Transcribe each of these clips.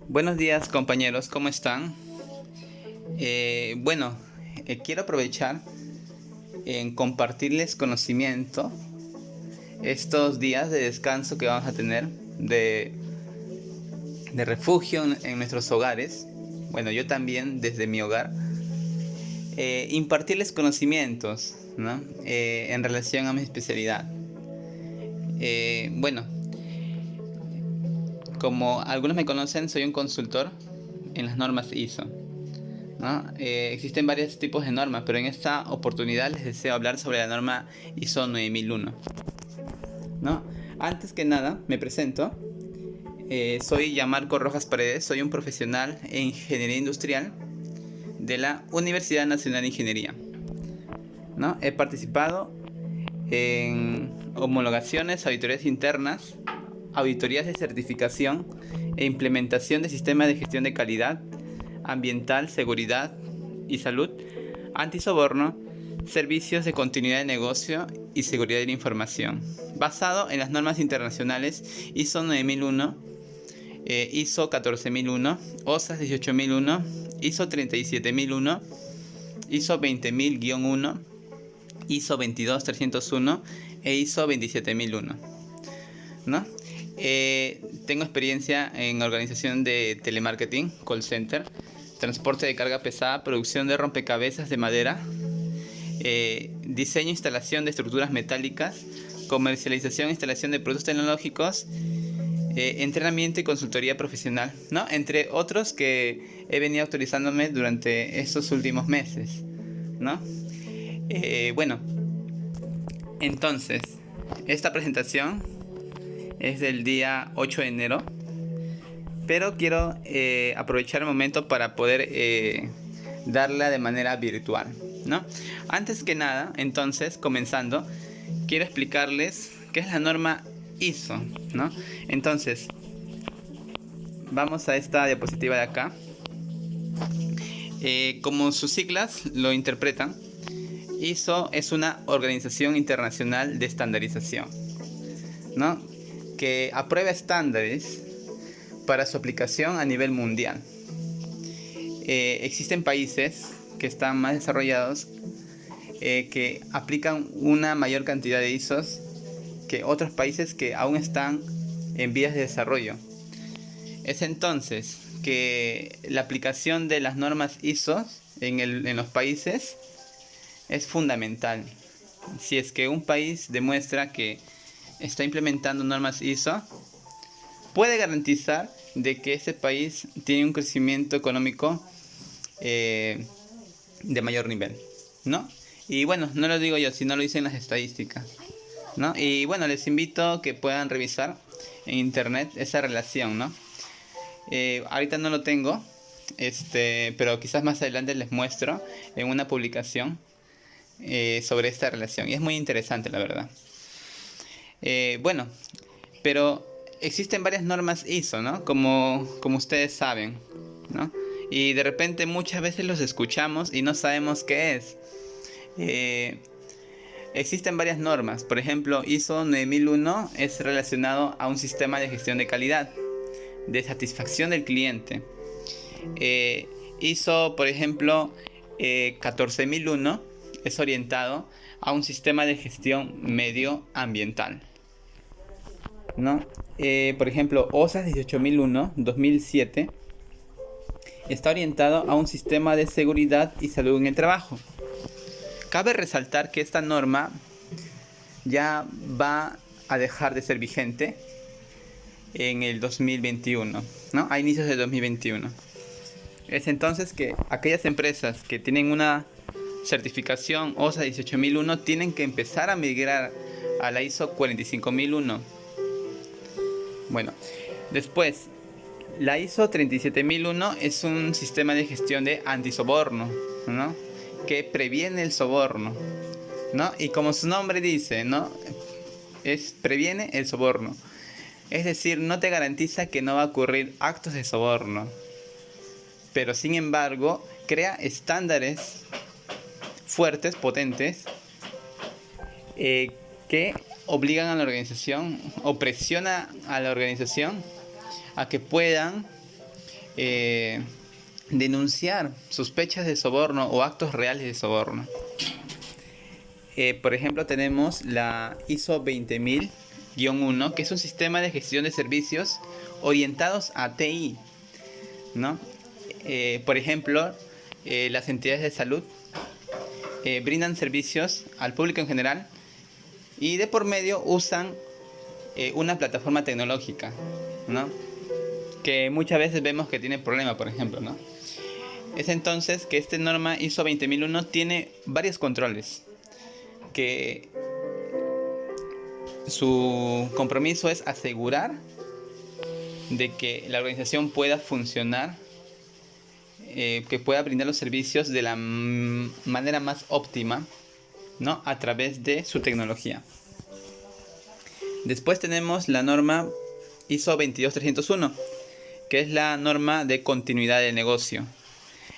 Buenos días compañeros, ¿cómo están? Bueno, quiero aprovechar en compartirles conocimiento estos días de descanso que vamos a tener de, de refugio en nuestros hogares. Bueno, yo también desde mi hogar, impartirles conocimientos, ¿no? En relación a mi especialidad. Bueno, como algunos me conocen, soy un consultor en las normas ISO. ¿No? Existen varios tipos de normas, pero en esta oportunidad les deseo hablar sobre la norma ISO 9001. ¿No? Antes que nada, me presento. Soy Yamarco Rojas Paredes, soy un profesional en ingeniería industrial de la Universidad Nacional de Ingeniería. ¿No? He participado en homologaciones, auditorías internas, auditorías de certificación e implementación de sistemas de gestión de calidad ambiental, seguridad y salud, antisoborno, servicios de continuidad de negocio y seguridad de la información, basado en las normas internacionales ISO 9001, ISO 14001, OSAS 18001, ISO 37001, ISO 20000-1, ISO 22301 e ISO 27001. ¿No? Tengo experiencia en organización de telemarketing, call center, transporte de carga pesada, producción de rompecabezas de madera, diseño e instalación de estructuras metálicas, comercialización e instalación de productos tecnológicos, entrenamiento y consultoría profesional, ¿no? Entre otros que he venido actualizándome durante estos últimos meses, ¿no? Bueno, entonces, esta presentación es del día 8 de enero, pero quiero aprovechar el momento para poder darla de manera virtual, ¿no? Antes que nada, entonces, comenzando, quiero explicarles qué es la norma ISO, ¿no? Entonces, vamos a esta diapositiva de acá. Como sus siglas lo interpretan, ISO es una organización internacional de estandarización, ¿no? Que aprueba estándares para su aplicación a nivel mundial. Existen países que están más desarrollados que aplican una mayor cantidad de ISOs que otros países que aún están en vías de desarrollo. Es entonces que la aplicación de las normas ISO en los países es fundamental. Si es que un país demuestra que está implementando normas ISO, puede garantizar de que ese país tiene un crecimiento económico de mayor nivel, ¿no? Y bueno, no lo digo yo, sino lo dicen las estadísticas, ¿no? Y bueno, les invito a que puedan revisar en internet esa relación, ¿no? Ahorita no lo tengo, pero quizás más adelante les muestro en una publicación sobre esta relación. Y es muy interesante, la verdad. Bueno, pero existen varias normas ISO, ¿no? Como ustedes saben, ¿no? Y de repente muchas veces los escuchamos y no sabemos qué es. Eh, Existen varias normas. Por ejemplo, ISO 9001 es relacionado a un sistema de gestión de calidad, de satisfacción del cliente. ISO, por ejemplo, 14001 es orientado a un sistema de gestión medioambiental, ¿no? Por ejemplo, OSAS 18001 2007 está orientado a un sistema de seguridad y salud en el trabajo. Cabe resaltar que esta norma ya va a dejar de ser vigente en el 2021, ¿no? A inicios del 2021. Es entonces que aquellas empresas que tienen una certificación OSA 18001 tienen que empezar a migrar a la ISO 45001. Bueno, después, la ISO 37001 es un sistema de gestión de antisoborno, ¿no? Que previene el soborno, ¿no? Y como su nombre dice, ¿no? Previene el soborno. Es decir, no te garantiza que no va a ocurrir actos de soborno, pero sin embargo crea estándares fuertes, potentes, que obligan a la organización o presiona a la organización a que puedan denunciar sospechas de soborno o actos reales de soborno. Por ejemplo, tenemos la ISO 20000-1, que es un sistema de gestión de servicios orientados a TI, ¿no? Por ejemplo, las entidades de salud brindan servicios al público en general y de por medio usan una plataforma tecnológica, ¿no? Que muchas veces vemos que tiene problemas, por ejemplo, ¿no? Es entonces que esta norma ISO 20001 tiene varios controles, que su compromiso es asegurar de que la organización pueda funcionar, que pueda brindar los servicios de la manera más óptima, ¿no? A través de su tecnología. Después tenemos la norma ISO 22301, que es la norma de continuidad del negocio.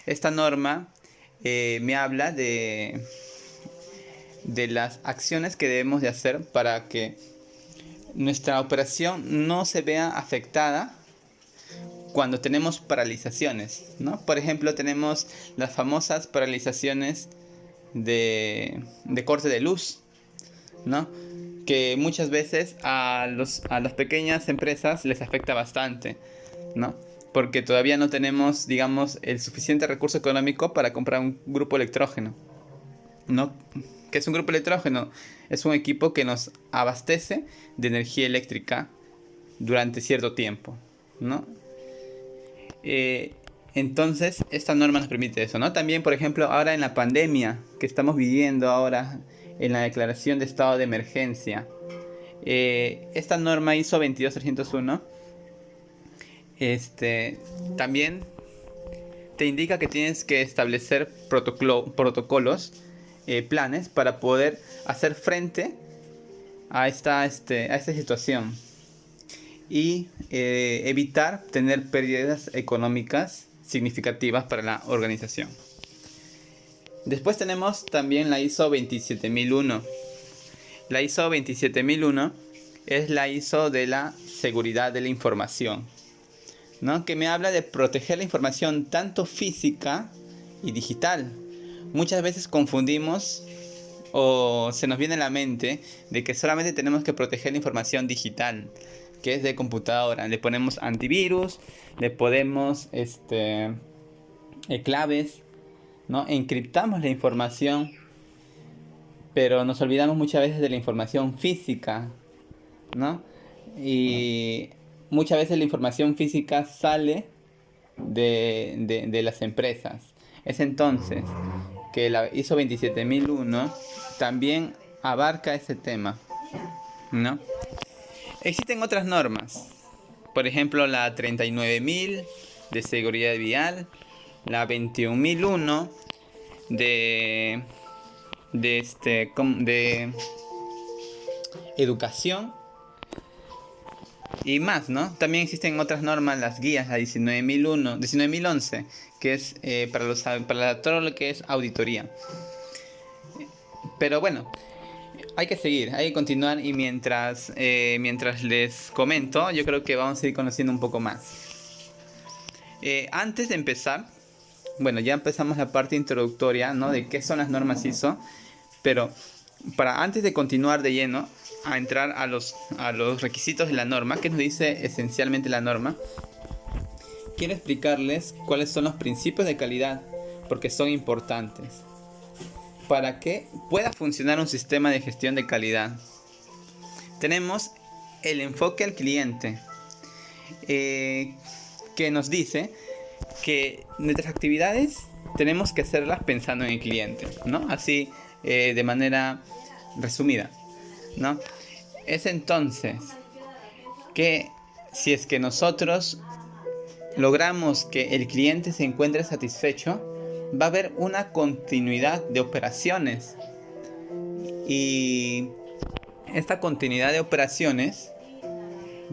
Esta norma me habla de las acciones que debemos de hacer para que nuestra operación no se vea afectada cuando tenemos paralizaciones, ¿no? Por ejemplo, tenemos las famosas paralizaciones de corte de luz, ¿no? Que muchas veces a las pequeñas empresas les afecta bastante, ¿no? Porque todavía no tenemos, digamos, el suficiente recurso económico para comprar un grupo electrógeno, ¿no? ¿Qué es un grupo electrógeno? Es un equipo que nos abastece de energía eléctrica durante cierto tiempo, ¿no? Entonces, esta norma nos permite eso, ¿no? También, por ejemplo, ahora en la pandemia que estamos viviendo ahora, en la declaración de estado de emergencia, esta norma ISO 22301 también te indica que tienes que establecer protocolos, planes para poder hacer frente a esta situación y evitar tener pérdidas económicas significativas para la organización. Después tenemos también la ISO 27001. La ISO 27001 es la ISO de la seguridad de la información, ¿no? Que me habla de proteger la información tanto física y digital. Muchas veces confundimos o se nos viene a la mente de que solamente tenemos que proteger la información digital, que es de computadora. Le ponemos antivirus, le ponemos claves, ¿no? Encriptamos la información, pero nos olvidamos muchas veces de la información física, ¿no? Y muchas veces la información física sale de las empresas. Es entonces que la ISO 27001 también abarca ese tema, ¿no? Existen otras normas, por ejemplo la 39000 de seguridad vial, la 21001 de educación y más, ¿no? También existen otras normas, las guías, la 19011, que es para todo lo que es auditoría. Pero bueno, hay que seguir, hay que continuar y mientras les comento, yo creo que vamos a ir conociendo un poco más. Antes de empezar, bueno, ya empezamos la parte introductoria, ¿no? De qué son las normas ISO, pero antes de continuar de lleno a entrar a los requisitos de la norma, que nos dice esencialmente la norma, quiero explicarles cuáles son los principios de calidad, porque son importantes para que pueda funcionar un sistema de gestión de calidad. Tenemos el enfoque al cliente, que nos dice que nuestras actividades tenemos que hacerlas pensando en el cliente, ¿no? Así, de manera resumida, ¿no? Es entonces que si es que nosotros logramos que el cliente se encuentre satisfecho, va a haber una continuidad de operaciones, y esta continuidad de operaciones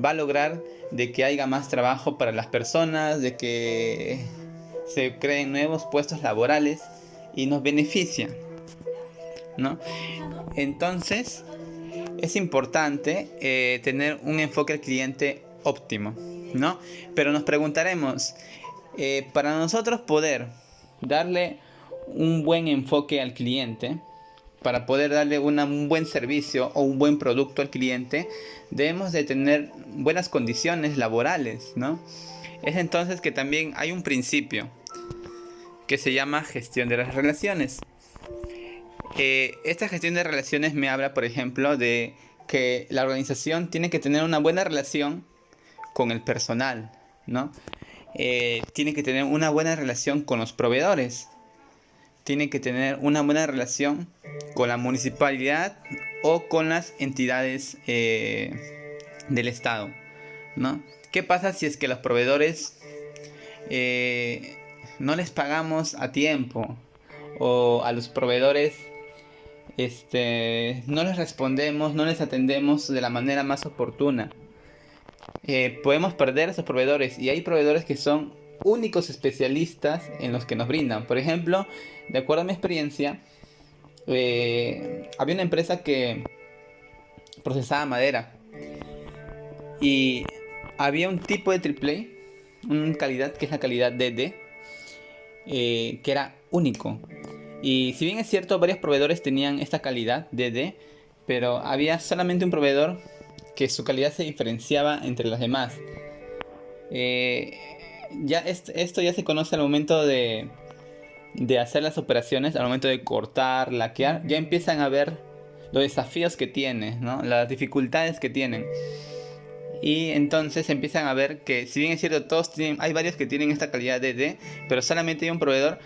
va a lograr de que haya más trabajo para las personas, de que se creen nuevos puestos laborales y nos beneficia, ¿no? Entonces es importante tener un enfoque al cliente óptimo, ¿no? Pero nos preguntaremos, Para nosotros poder darle un buen enfoque al cliente, para poder darle un buen servicio o un buen producto al cliente, debemos de tener buenas condiciones laborales, ¿no? Es entonces que también hay un principio que se llama gestión de las relaciones. Esta gestión de relaciones me habla, por ejemplo, de que la organización tiene que tener una buena relación con el personal, ¿no? Tiene que tener una buena relación con los proveedores, tiene que tener una buena relación con la municipalidad o con las entidades del Estado, ¿no? ¿Qué pasa si es que los proveedores no les pagamos a tiempo, o a los proveedores no les respondemos, no les atendemos de la manera más oportuna? Podemos perder a esos proveedores, y hay proveedores que son únicos especialistas en los que nos brindan. Por ejemplo, de acuerdo a mi experiencia, había una empresa que procesaba madera y había un tipo de AAA, una calidad que es la calidad DD, que era único. Y si bien es cierto, varios proveedores tenían esta calidad DD, pero había solamente un proveedor que su calidad se diferenciaba entre los demás. Esto ya se conoce al momento de hacer las operaciones, al momento de cortar, laquear, ya empiezan a ver los desafíos que tiene, ¿no? Las dificultades que tienen. Y entonces empiezan a ver que, si bien es cierto, hay varios que tienen esta calidad DD, pero solamente hay un proveedor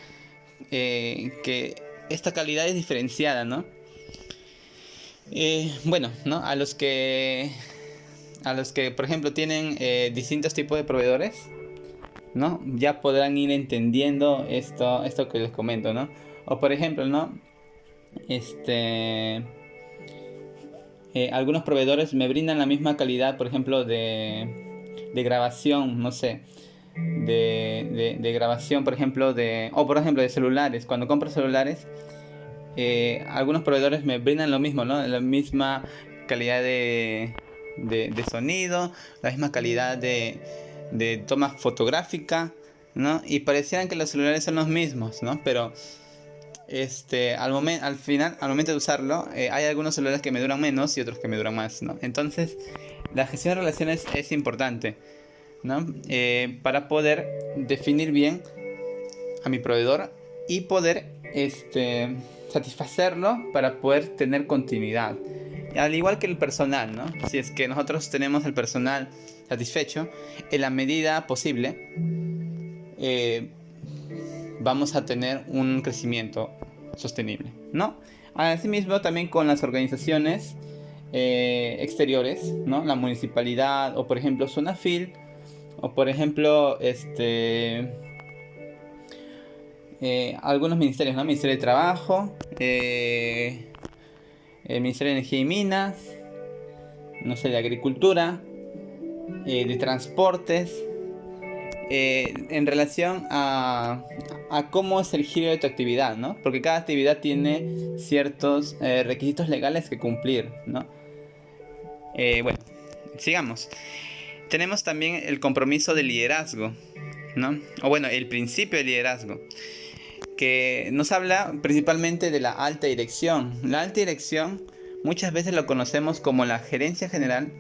que esta calidad es diferenciada, ¿no? Bueno, ¿no? A los que por ejemplo tienen distintos tipos de proveedores, ¿no? Ya podrán ir entendiendo esto que les comento, ¿no? O por ejemplo, ¿no? Algunos proveedores me brindan la misma calidad, por ejemplo, de grabación, no sé, de grabación, por ejemplo, de celulares. Cuando compro celulares, algunos proveedores me brindan lo mismo, ¿no? La misma calidad de sonido, la misma calidad de toma fotográfica, ¿no? Y parecieran que los celulares son los mismos, ¿no? Pero al momento de usarlo, hay algunos celulares que me duran menos y otros que me duran más, ¿no? Entonces, la gestión de relaciones es importante, ¿no? Para poder definir bien a mi proveedor y poder satisfacerlo, para poder tener continuidad. Al igual que el personal, ¿no? Si es que nosotros tenemos el personal satisfecho, en la medida posible, vamos a tener un crecimiento sostenible, ¿no? Asimismo, también con las organizaciones exteriores, ¿no? La municipalidad, o por ejemplo Sonafil, o por ejemplo algunos ministerios, ¿no? Ministerio de Trabajo, el Ministerio de Energía y Minas, no sé, de Agricultura, de Transportes, en relación a cómo es el giro de tu actividad, ¿no? Porque cada actividad tiene ciertos requisitos legales que cumplir, ¿no? Bueno, sigamos. Tenemos también el compromiso de liderazgo, ¿no? O bueno, el principio de liderazgo, que nos habla principalmente de la alta dirección. La alta dirección muchas veces lo conocemos como la gerencia general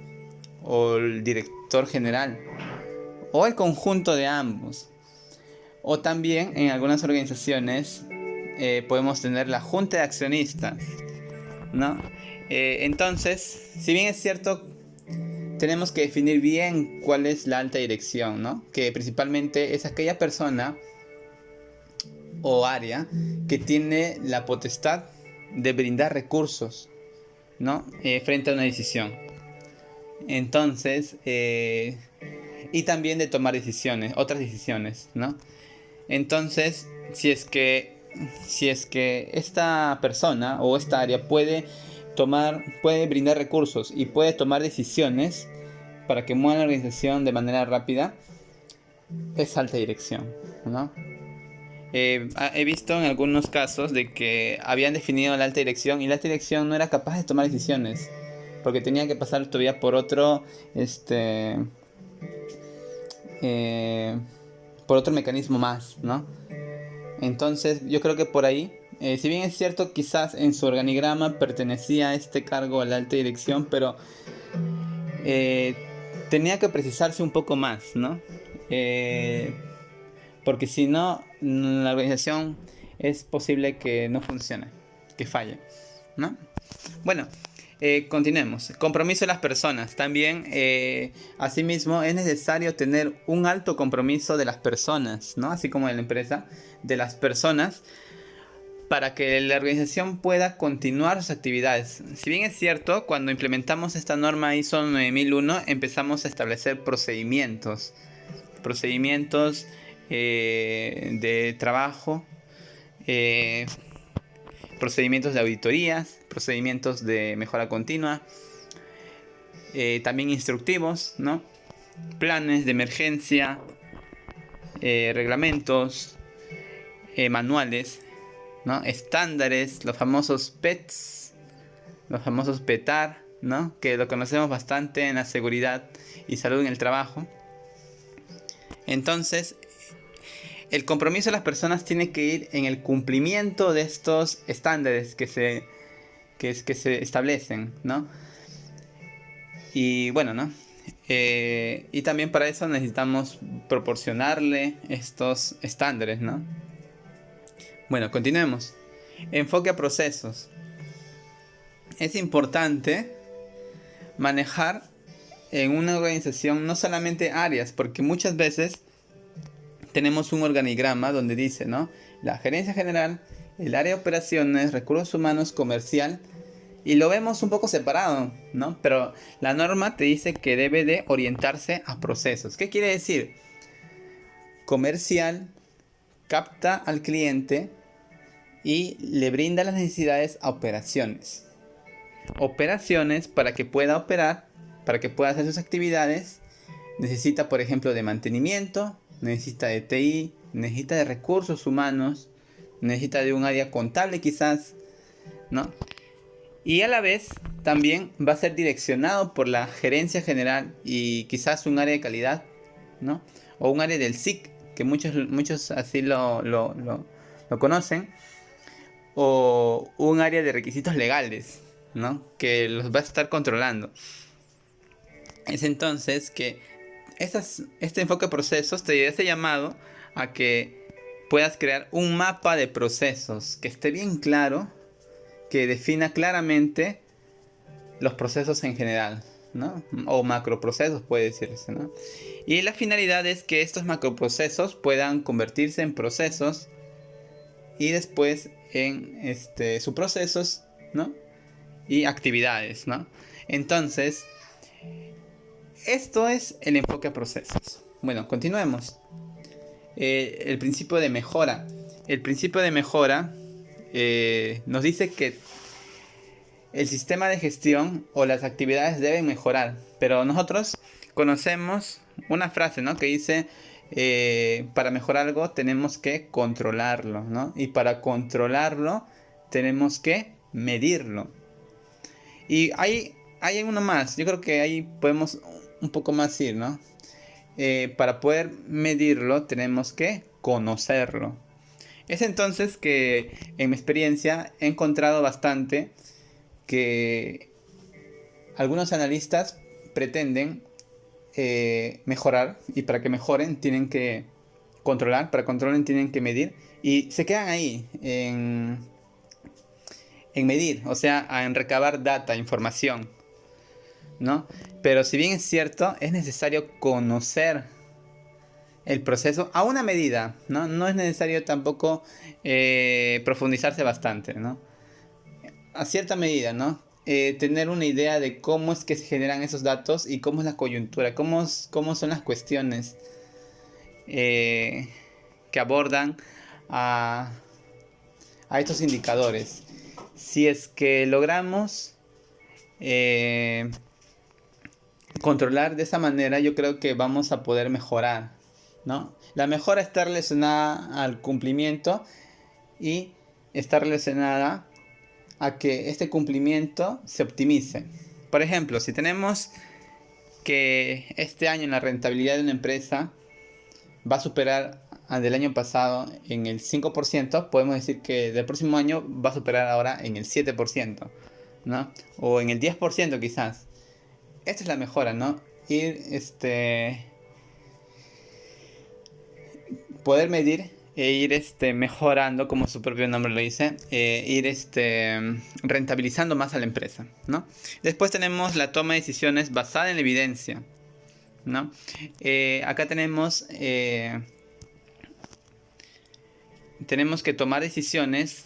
o el director general, o el conjunto de ambos. O también en algunas organizaciones podemos tener la junta de accionistas, ¿no? Entonces, si bien es cierto, tenemos que definir bien cuál es la alta dirección, ¿no? Que principalmente es aquella persona o área que tiene la potestad de brindar recursos, ¿no? Frente a una decisión. Entonces, y también de tomar otras decisiones, ¿no? Entonces, si es que esta persona o esta área puede brindar recursos y puede tomar decisiones para que mueva la organización de manera rápida, es alta dirección, ¿no? He visto en algunos casos de que habían definido la alta dirección y la alta dirección no era capaz de tomar decisiones, porque tenía que pasar todavía por otro por otro mecanismo más, ¿no? Entonces yo creo que por ahí, si bien es cierto, quizás en su organigrama pertenecía a este cargo a la alta dirección, pero eh, tenía que precisarse un poco más, ¿no? Eh, Porque si no, la organización es posible que no funcione, que falle, ¿no? Bueno, continuemos. Compromiso de las personas. También, asimismo, es necesario tener un alto compromiso de las personas, ¿no? Así como de la empresa, de las personas, para que la organización pueda continuar sus actividades. Si bien es cierto, cuando implementamos esta norma ISO 9001, empezamos a establecer procedimientos de trabajo, eh, procedimientos de auditorías, procedimientos de mejora continua, también instructivos, ¿no? Planes de emergencia, reglamentos, manuales, ¿no? Estándares, los famosos PETs, los famosos PETAR, ¿no? Que lo conocemos bastante en la seguridad y salud en el trabajo. Entonces, el compromiso de las personas tiene que ir en el cumplimiento de estos estándares que se establecen, ¿no? Y bueno, ¿no? Y también para eso necesitamos proporcionarle estos estándares, ¿no? Bueno, continuemos. Enfoque a procesos. Es importante manejar en una organización no solamente áreas, porque muchas veces tenemos un organigrama donde dice, ¿no? La gerencia general, el área de operaciones, recursos humanos, comercial, y lo vemos un poco separado, ¿no? Pero la norma te dice que debe de orientarse a procesos. ¿Qué quiere decir? Comercial capta al cliente y le brinda las necesidades a operaciones. Operaciones, para que pueda operar, para que pueda hacer sus actividades, necesita, por ejemplo, de mantenimiento, necesita de TI, necesita de recursos humanos, necesita de un área contable quizás, ¿no? Y a la vez también va a ser direccionado por la gerencia general y quizás un área de calidad, ¿no? O un área del SIC, que muchos así lo conocen, o un área de requisitos legales, ¿no? Que los va a estar controlando. Es entonces que este enfoque de procesos te hace llamado a que puedas crear un mapa de procesos que esté bien claro, que defina claramente los procesos en general, ¿no? O macroprocesos puede decirse, ¿no? Y la finalidad es que estos macroprocesos puedan convertirse en procesos y después en subprocesos, ¿no? Y actividades, ¿no? Entonces, esto es el enfoque a procesos. Bueno, continuemos. El principio de mejora. El principio de mejora nos dice que el sistema de gestión o las actividades deben mejorar. Pero nosotros conocemos una frase, ¿no? Que dice, para mejorar algo tenemos que controlarlo, ¿no? Y para controlarlo tenemos que medirlo. Y hay uno más. Yo creo que ahí podemos un poco más ir, ¿no? Para poder medirlo tenemos que conocerlo. Es entonces que en mi experiencia he encontrado bastante que algunos analistas pretenden mejorar, y para que mejoren tienen que controlar, para controlen tienen que medir, y se quedan ahí en medir, o sea, en recabar data, información, ¿no? Pero si bien es cierto, es necesario conocer el proceso a una medida, ¿no? No es necesario tampoco profundizarse bastante, ¿no? A cierta medida, ¿no? Tener una idea de cómo es que se generan esos datos y cómo es la coyuntura, cómo son las cuestiones que abordan a estos indicadores. Si es que logramos controlar de esa manera, yo creo que vamos a poder mejorar, ¿no? La mejora está relacionada al cumplimiento y está relacionada a que este cumplimiento se optimice. Por ejemplo, si tenemos que este año la rentabilidad de una empresa va a superar al del año pasado en el 5%, podemos decir que del próximo año va a superar ahora en el 7%, ¿no? O en el 10% quizás. Esta es la mejora, ¿no? Ir, poder medir e ir mejorando, como su propio nombre lo dice, ir rentabilizando más a la empresa, ¿no? Después tenemos la toma de decisiones basada en la evidencia, ¿no? Acá tenemos que tomar decisiones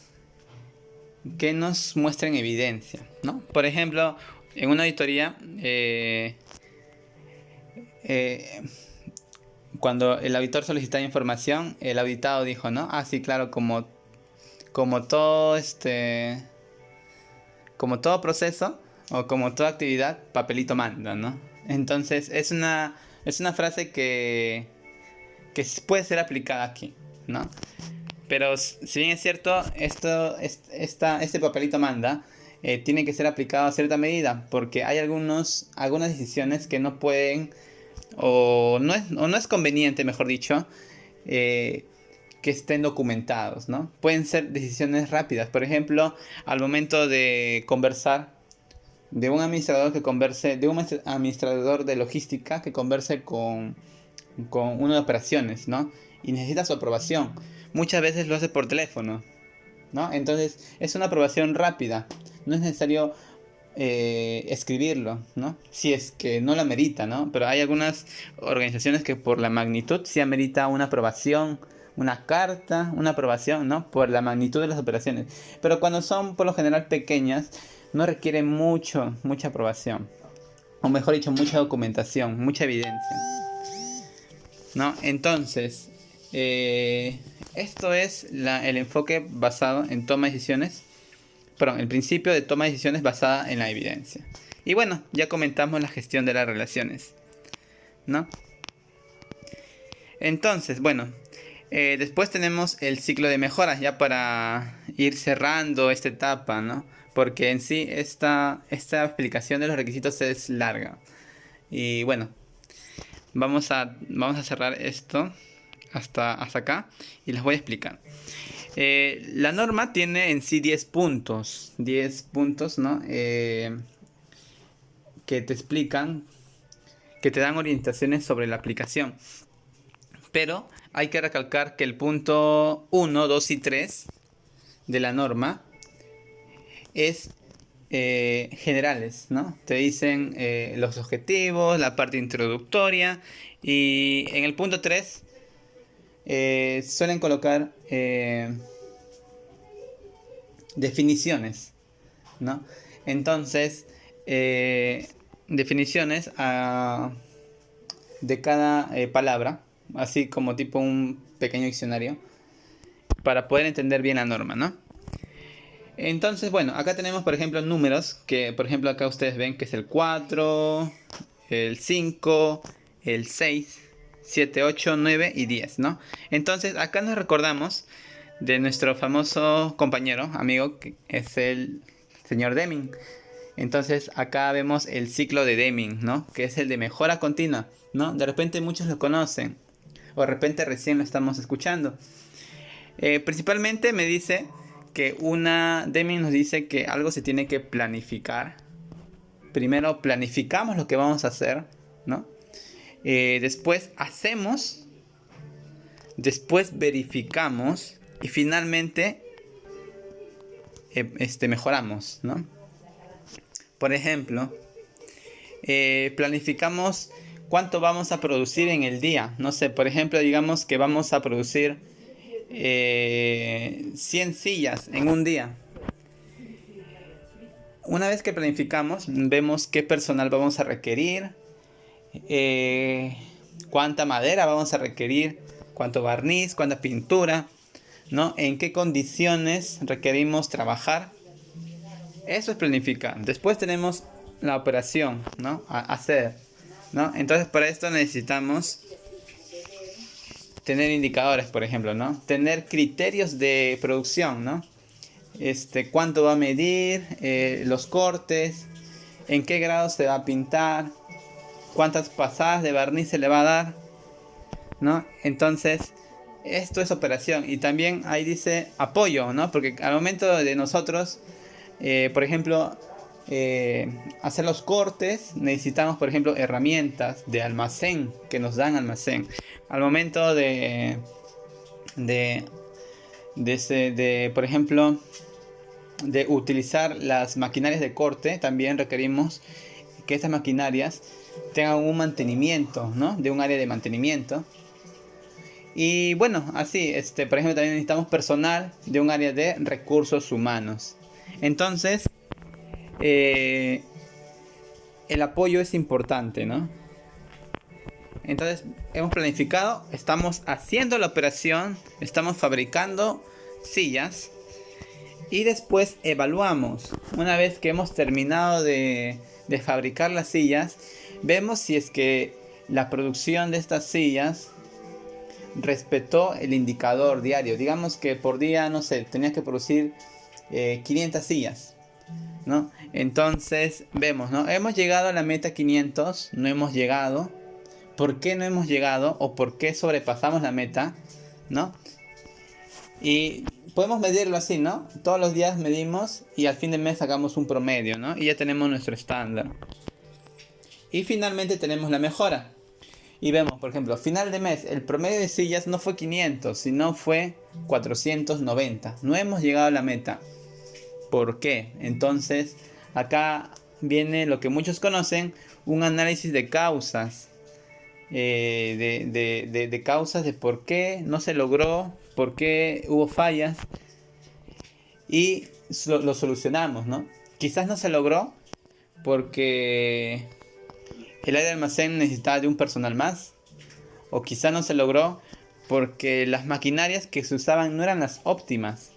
que nos muestren evidencia, ¿no? Por ejemplo, en una auditoría, cuando el auditor solicitaba información, el auditado dijo, ¿no? Ah, sí, claro, como todo como todo proceso o como toda actividad, papelito manda, ¿no? Entonces es una frase que puede ser aplicada aquí, ¿no? Pero si bien es cierto, este papelito manda, tiene que ser aplicado a cierta medida, porque hay algunas decisiones que no pueden, o no es conveniente, mejor dicho, que estén documentados, ¿no? Pueden ser decisiones rápidas. Por ejemplo, al momento de conversar, de un administrador de logística que converse con uno de operaciones, ¿no? Y necesita su aprobación. Muchas veces lo hace por teléfono, ¿no? Entonces es una aprobación rápida. No es necesario escribirlo, ¿no? Si es que no la amerita, ¿no? Pero hay algunas organizaciones que por la magnitud sí amerita una aprobación, una carta, una aprobación, ¿no? Por la magnitud de las operaciones. Pero cuando son por lo general pequeñas, no requiere mucha aprobación. O mejor dicho, mucha documentación, mucha evidencia, ¿no? Entonces, esto es el enfoque basado en toma de decisiones. Perdón, el principio de toma de decisiones basada en la evidencia. Y bueno, ya comentamos la gestión de las relaciones, ¿no? Entonces, bueno, después tenemos el ciclo de mejoras, ya para ir cerrando esta etapa, ¿no? Porque en sí esta explicación de los requisitos es larga. Y bueno, vamos a cerrar esto hasta acá y les voy a explicar. La norma tiene en sí 10 puntos. 10 puntos, ¿no? Que te explican, que te dan orientaciones sobre la aplicación. Pero hay que recalcar que el punto 1, 2 y 3 de la norma es generales, ¿no? Te dicen los objetivos, la parte introductoria. Y en el punto 3 suelen colocar definiciones, ¿no? Entonces, definiciones de cada palabra, así como tipo un pequeño diccionario, para poder entender bien la norma, ¿no? Entonces, bueno, acá tenemos, por ejemplo, números, que por ejemplo acá ustedes ven que es el 4, el 5, el 6, 7, 8, 9 y 10, ¿no? Entonces, acá nos recordamos de nuestro famoso compañero, amigo, que es el señor Deming. Entonces, acá vemos el ciclo de Deming, ¿no? Que es el de mejora continua, ¿no? De repente muchos lo conocen, o de repente recién lo estamos escuchando. Principalmente me dice que Deming nos dice que algo se tiene que planificar. Primero planificamos lo que vamos a hacer, ¿no? Después hacemos, después verificamos y finalmente mejoramos, ¿no? Por ejemplo, planificamos cuánto vamos a producir en el día. No sé, por ejemplo, digamos que vamos a producir 100 sillas en un día. Una vez que planificamos, vemos qué personal vamos a requerir, cuánta madera vamos a requerir, cuánto barniz, cuánta pintura, ¿no? En qué condiciones requerimos trabajar. Eso es planificar. Después tenemos la operación, ¿no? Hacer, ¿no? Entonces para esto necesitamos tener indicadores, por ejemplo, ¿no? Tener criterios de producción, ¿no? Cuánto va a medir, los cortes, en qué grado se va a pintar, cuántas pasadas de barniz se le va a dar, ¿no? Entonces, esto es operación. Y también ahí dice apoyo, ¿no? Porque al momento de nosotros, por ejemplo, hacer los cortes, necesitamos, por ejemplo, herramientas de almacén que nos dan almacén. Al momento de, por ejemplo, de utilizar las maquinarias de corte, también requerimos que estas maquinarias tengan un mantenimiento, ¿no? De un área de mantenimiento. Y bueno, así, por ejemplo, también necesitamos personal de un área de recursos humanos. Entonces, el apoyo es importante, ¿no? Entonces, hemos planificado, estamos haciendo la operación, estamos fabricando sillas y después evaluamos. Una vez que hemos terminado de fabricar las sillas, vemos si es que la producción de estas sillas respetó el indicador diario. Digamos que por día, no sé, tenías que producir 500 sillas, ¿no? Entonces vemos, ¿no? Hemos llegado a la meta 500, no hemos llegado. ¿Por qué no hemos llegado? ¿O por qué sobrepasamos la meta? ¿No? Y podemos medirlo así, ¿no? Todos los días medimos y al fin de mes sacamos un promedio, ¿no? Y ya tenemos nuestro estándar. Y finalmente tenemos la mejora. Y vemos, por ejemplo, final de mes, el promedio de sillas no fue 500, sino fue 490. No hemos llegado a la meta. ¿Por qué? Entonces, acá viene lo que muchos conocen, un análisis de causas. De causas de por qué no se logró, por qué hubo fallas. Y lo solucionamos, ¿no? Quizás no se logró porque el área de almacén necesitaba de un personal más, o quizá no se logró porque las maquinarias que se usaban no eran las óptimas,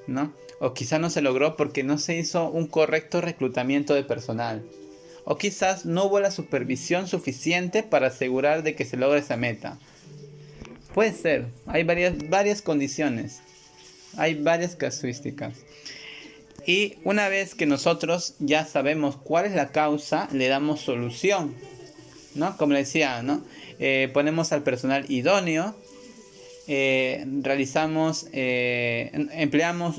¿no? O quizá no se logró porque no se hizo un correcto reclutamiento de personal, o quizás no hubo la supervisión suficiente para asegurar de que se logre esa meta. Puede ser, hay varias condiciones, hay varias casuísticas. Y una vez que nosotros ya sabemos cuál es la causa, le damos solución, ¿no? Como le decía, ¿no? Ponemos al personal idóneo, empleamos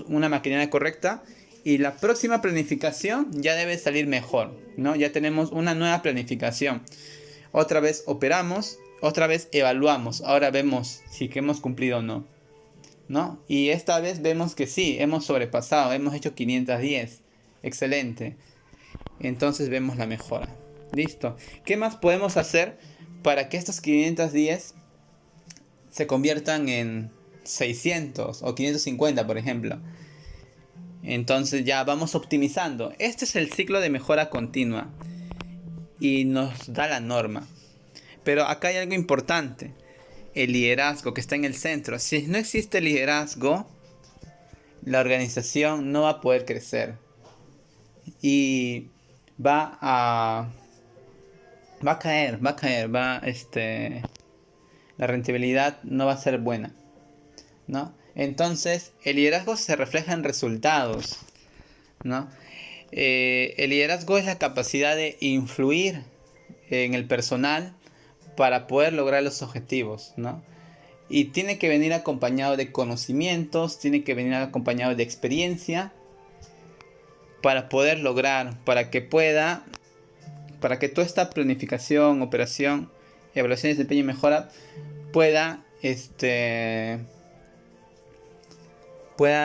una maquinaria correcta y la próxima planificación ya debe salir mejor, ¿no? Ya tenemos una nueva planificación. Otra vez operamos, otra vez evaluamos, ahora vemos si que hemos cumplido o no, ¿no? Y esta vez vemos que sí, hemos sobrepasado, hemos hecho 510. Excelente. Entonces vemos la mejora. Listo. ¿Qué más podemos hacer para que estos 510 se conviertan en 600 o 550, por ejemplo? Entonces ya vamos optimizando. Este es el ciclo de mejora continua y nos da la norma. Pero acá hay algo importante. El liderazgo que está en el centro. Si no existe liderazgo, la organización no va a poder crecer. Y va a caer, la rentabilidad no va a ser buena, ¿no? Entonces, el liderazgo se refleja en resultados, ¿no? El liderazgo es la capacidad de influir en el personal para poder lograr los objetivos, ¿no? Y tiene que venir acompañado de conocimientos, tiene que venir acompañado de experiencia para poder lograr, para que toda esta planificación, operación, evaluación, desempeño y mejora pueda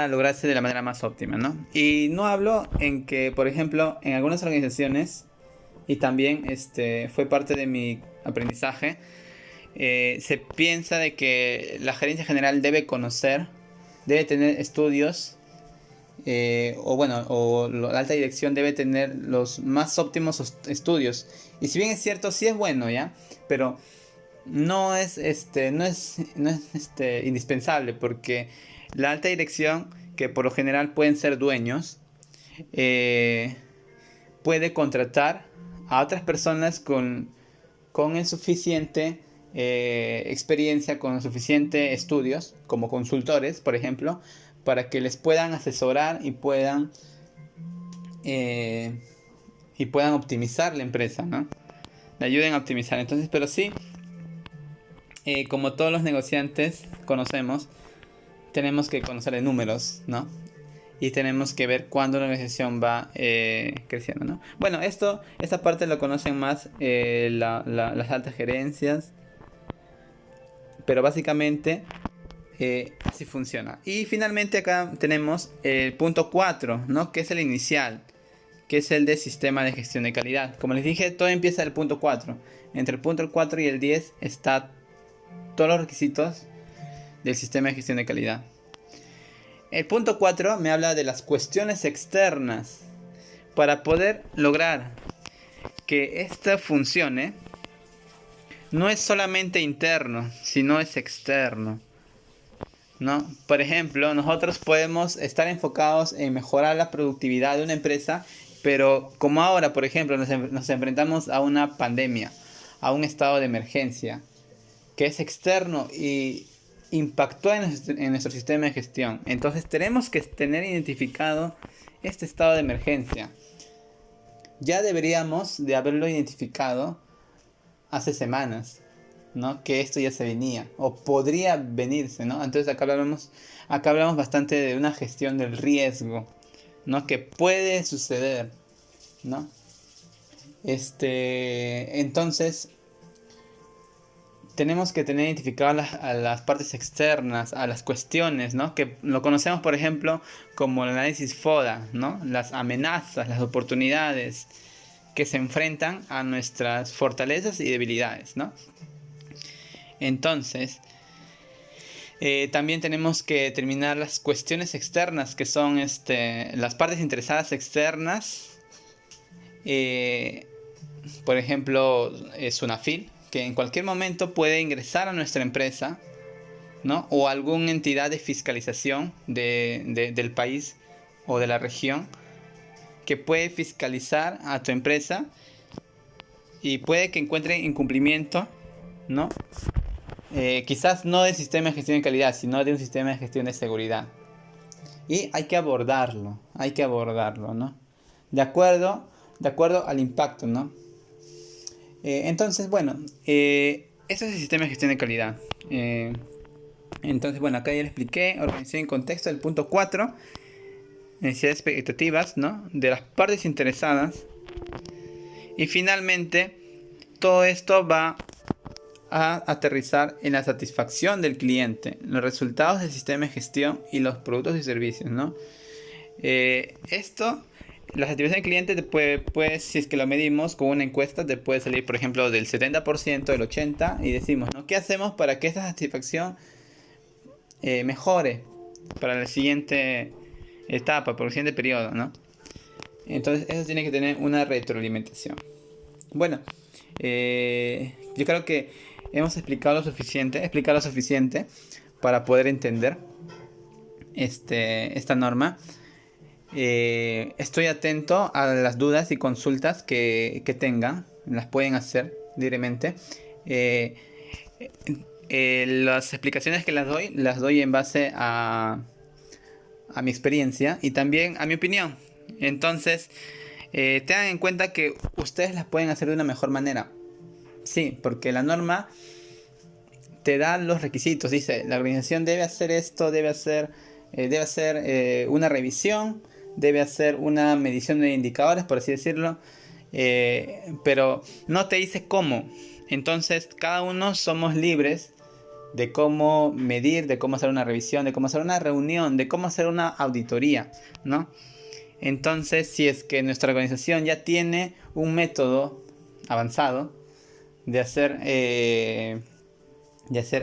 lograrse de la manera más óptima, ¿no? Y no hablo en que, por ejemplo, en algunas organizaciones, y también fue parte de mi aprendizaje, se piensa de que la gerencia general debe tener estudios, la alta dirección debe tener los más óptimos estudios. Y si bien es cierto, sí es bueno, ¿ya? Pero no es indispensable, porque la alta dirección, que por lo general pueden ser dueños, puede contratar a otras personas con el suficiente experiencia, con suficiente estudios, como consultores, por ejemplo, para que les puedan asesorar y puedan optimizar la empresa, ¿no? Le ayuden a optimizar. Entonces, pero sí, como todos los negociantes conocemos, tenemos que conocer de números, ¿no? Y tenemos que ver cuándo la negociación va creciendo, ¿no? Bueno, esta parte lo conocen más las altas gerencias, pero básicamente así funciona. Y finalmente acá tenemos el punto 4, ¿no? Que es el inicial, que es el de sistema de gestión de calidad. Como les dije, todo empieza del punto 4. Entre el punto 4 y el 10 está todos los requisitos del sistema de gestión de calidad. El punto 4 me habla de las cuestiones externas. Para poder lograr que esto funcione, no es solamente interno, sino es externo, ¿no? Por ejemplo, nosotros podemos estar enfocados en mejorar la productividad de una empresa, pero como ahora, por ejemplo, nos enfrentamos a una pandemia, a un estado de emergencia, que es externo y impactó en nuestro sistema de gestión. Entonces tenemos que tener identificado este estado de emergencia. Ya deberíamos de haberlo identificado hace semanas, ¿no? Que esto ya se venía o podría venirse, ¿no? Entonces acá hablamos bastante de una gestión del riesgo, ¿no? Que puede suceder, ¿no? Entonces tenemos que tener identificadas a las partes externas, a las cuestiones, ¿no? Que lo conocemos, por ejemplo, como el análisis FODA, ¿no? Las amenazas, las oportunidades que se enfrentan a nuestras fortalezas y debilidades, ¿no? Entonces, también tenemos que determinar las cuestiones externas, que son las partes interesadas externas. Por ejemplo, Sunafil, que en cualquier momento puede ingresar a nuestra empresa, ¿no? O alguna entidad de fiscalización del país o de la región que puede fiscalizar a tu empresa y puede que encuentre incumplimiento, ¿no? Quizás no del sistema de gestión de calidad, sino de un sistema de gestión de seguridad. Y hay que abordarlo, ¿no? De acuerdo al impacto, ¿no? Entonces, bueno, ese es el sistema de gestión de calidad. Entonces, bueno, acá ya le expliqué, organización en contexto, el punto 4, necesidades expectativas, ¿no? De las partes interesadas. Y finalmente, todo esto va a aterrizar en la satisfacción del cliente, los resultados del sistema de gestión y los productos y servicios, ¿no? La satisfacción del cliente te puede, si es que lo medimos con una encuesta, te puede salir, por ejemplo, del 70%, del 80%, y decimos, ¿no? ¿Qué hacemos para que esta satisfacción mejore para la siguiente etapa, para el siguiente periodo, ¿no? Entonces, eso tiene que tener una retroalimentación. Bueno, yo creo que hemos explicado lo suficiente para poder entender esta norma. Estoy atento a las dudas y consultas que tengan, las pueden hacer libremente. Las explicaciones que las doy en base a mi experiencia y también a mi opinión. Entonces, tengan en cuenta que ustedes las pueden hacer de una mejor manera. Sí, porque la norma te da los requisitos. Dice, la organización debe hacer esto, debe hacer una revisión, debe hacer una medición de indicadores, por así decirlo, pero no te dice cómo. Entonces, cada uno somos libres de cómo medir, de cómo hacer una revisión, de cómo hacer una reunión, de cómo hacer una auditoría, ¿no? Entonces, si es que nuestra organización ya tiene un método avanzado de hacer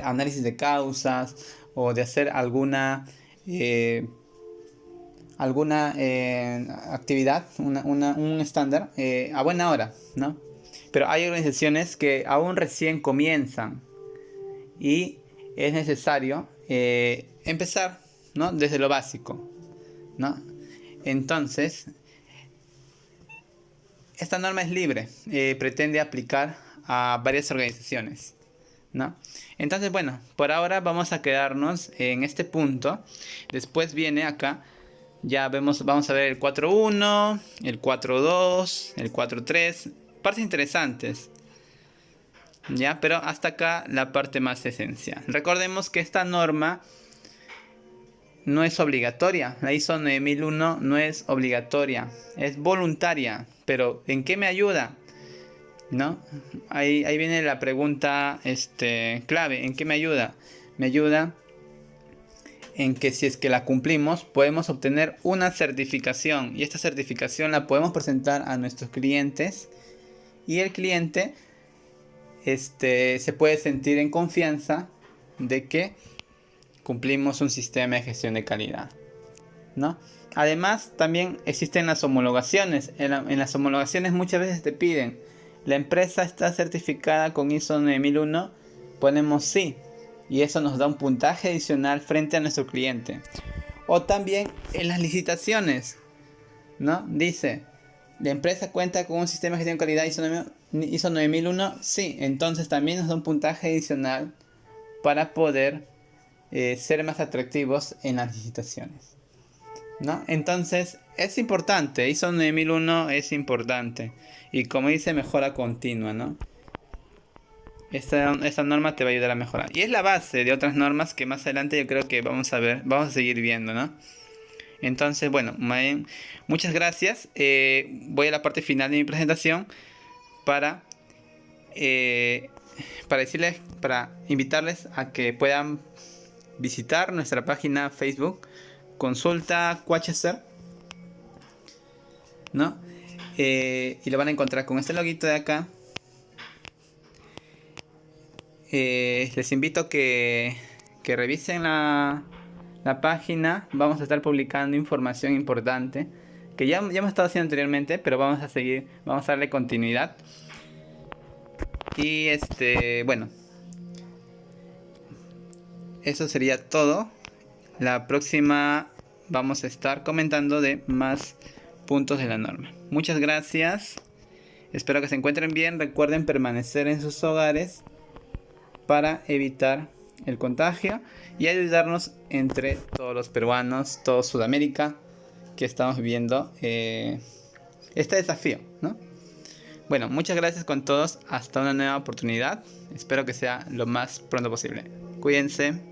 análisis de causas o de hacer alguna actividad, un estándar, a buena hora, ¿no? Pero hay organizaciones que aún recién comienzan y es necesario empezar, ¿no? Desde lo básico, ¿no? Entonces, esta norma es libre, pretende aplicar a varias organizaciones, ¿no? Entonces, bueno, por ahora vamos a quedarnos en este punto. Después viene acá, vamos a ver el 4.1, el 4.2, el 4.3, partes interesantes. ¿Ya? Pero hasta acá la parte más esencial. Recordemos que esta norma no es obligatoria. La ISO 9001 no es obligatoria, es voluntaria. Pero ¿en qué me ayuda? ¿No? Ahí viene la pregunta clave. ¿En qué me ayuda? Me ayuda en que si es que la cumplimos, podemos obtener una certificación. Y esta certificación la podemos presentar a nuestros clientes. Y el cliente se puede sentir en confianza de que cumplimos un sistema de gestión de calidad, ¿no? Además, también existen las homologaciones. En las homologaciones muchas veces te piden, la empresa está certificada con ISO 9001, ponemos sí, y eso nos da un puntaje adicional frente a nuestro cliente. O también en las licitaciones, ¿no? Dice, la empresa cuenta con un sistema de gestión de calidad ISO 9001, sí, entonces también nos da un puntaje adicional para poder ser más atractivos en las licitaciones, ¿no? Entonces es importante, ISO 9001 es importante, y como dice, mejora continua, ¿no? Esta norma te va a ayudar a mejorar, y es la base de otras normas que más adelante yo creo que vamos a seguir viendo, ¿no? Entonces, bueno, muchas gracias. Voy a la parte final de mi presentación para para invitarles a que puedan visitar nuestra página Facebook, Consulta QHSER, ¿no? Y lo van a encontrar con este loguito de acá. Les invito a que revisen la página. Vamos a estar publicando información importante que ya hemos estado haciendo anteriormente, pero vamos a darle continuidad. Y bueno, eso sería todo. La próxima vamos a estar comentando de más puntos de la norma. Muchas gracias. Espero que se encuentren bien. Recuerden permanecer en sus hogares para evitar el contagio y ayudarnos entre todos los peruanos, toda Sudamérica, que estamos viviendo este desafío, ¿no? Bueno, muchas gracias con todos. Hasta una nueva oportunidad. Espero que sea lo más pronto posible. Cuídense.